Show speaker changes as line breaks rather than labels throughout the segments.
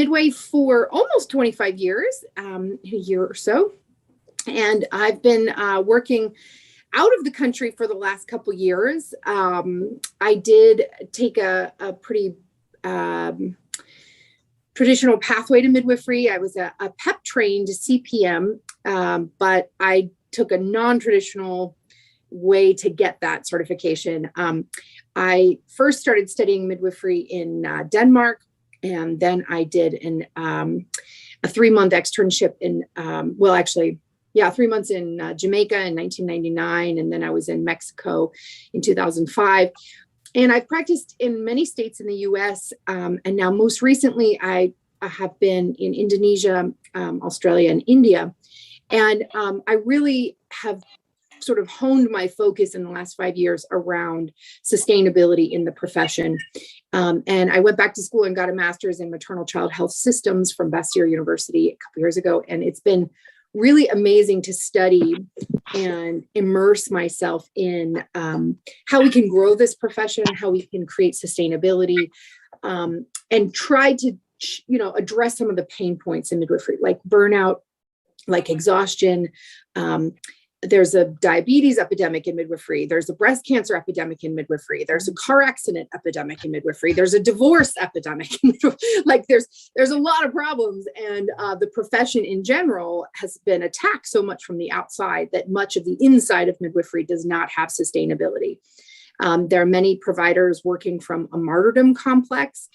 midwife for almost 25 years, a year or so. And I've been working out of the country for the last couple of years. I did take a pretty traditional pathway to midwifery. I was a PEP trained CPM, but I took a non-traditional way to get that certification. I first started studying midwifery in Denmark, and then I did a 3-month externship in, 3 months in Jamaica in 1999, and then I was in Mexico in 2005. And I've practiced in many states in the US, and now most recently I have been in Indonesia, Australia, and India. And I really have sort of honed my focus in the last 5 years around sustainability in the profession. And I went back to school and got a master's in maternal child health systems from Bastyr University a couple years ago. And it's been really amazing to study and immerse myself in how we can grow this profession, how we can create sustainability, and try to, address some of the pain points in midwifery, like burnout, like exhaustion. There's a diabetes epidemic in midwifery. There's a breast cancer epidemic in midwifery. There's a car accident epidemic in midwifery. There's a divorce epidemic. Like there's a lot of problems. And the profession in general has been attacked so much from the outside that much of the inside of midwifery does not have sustainability. There are many providers working from a martyrdom complex,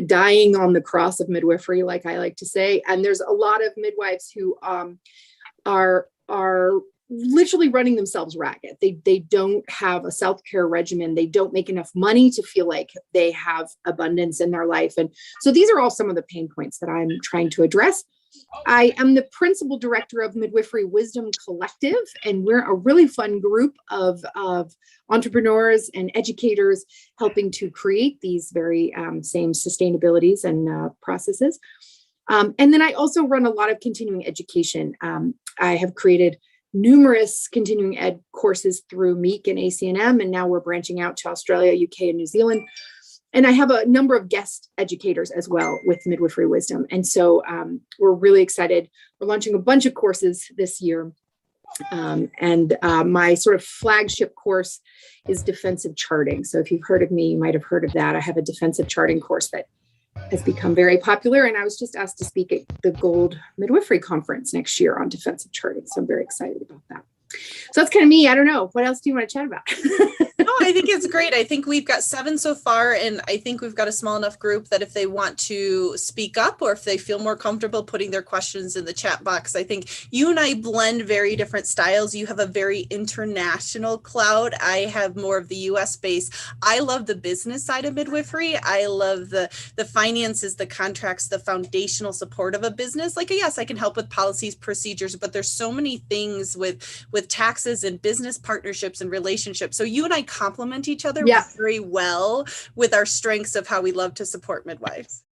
dying on the cross of midwifery, like I like to say. And there's a lot of midwives who are literally running themselves ragged. They don't have a self-care regimen. They don't make enough money to feel like they have abundance in their life. And so these are all some of the pain points that I'm trying to address. I am the principal director of Midwifery Wisdom Collective, and we're a really fun group of entrepreneurs and educators helping to create these very same sustainabilities and processes. And then I also run a lot of continuing education. I have created numerous continuing ed courses through MEEK and ACNM, and now we're branching out to Australia, UK, and New Zealand. And I have a number of guest educators as well with Midwifery Wisdom. And so we're really excited. We're launching a bunch of courses this year. And my sort of flagship course is defensive charting. So if you've heard of me, you might have heard of that. I have a defensive charting course that has become very popular. And I was just asked to speak at the Gold Midwifery Conference next year on defensive charting. So I'm very excited about that. So that's kind of me. I don't know. What else do you want to chat about?
No, I think it's great. I think we've got 7 so far, and I think we've got a small enough group that if they want to speak up or if they feel more comfortable putting their questions in the chat box, I think you and I blend very different styles. You have a very international cloud. I have more of the US base. I love the business side of midwifery. I love the finances, the contracts, the foundational support of a business. Like, yes, I can help with policies, procedures, but there's so many things with taxes and business partnerships and relationships. So you and I complement each other very well with our strengths of how we love to support midwives.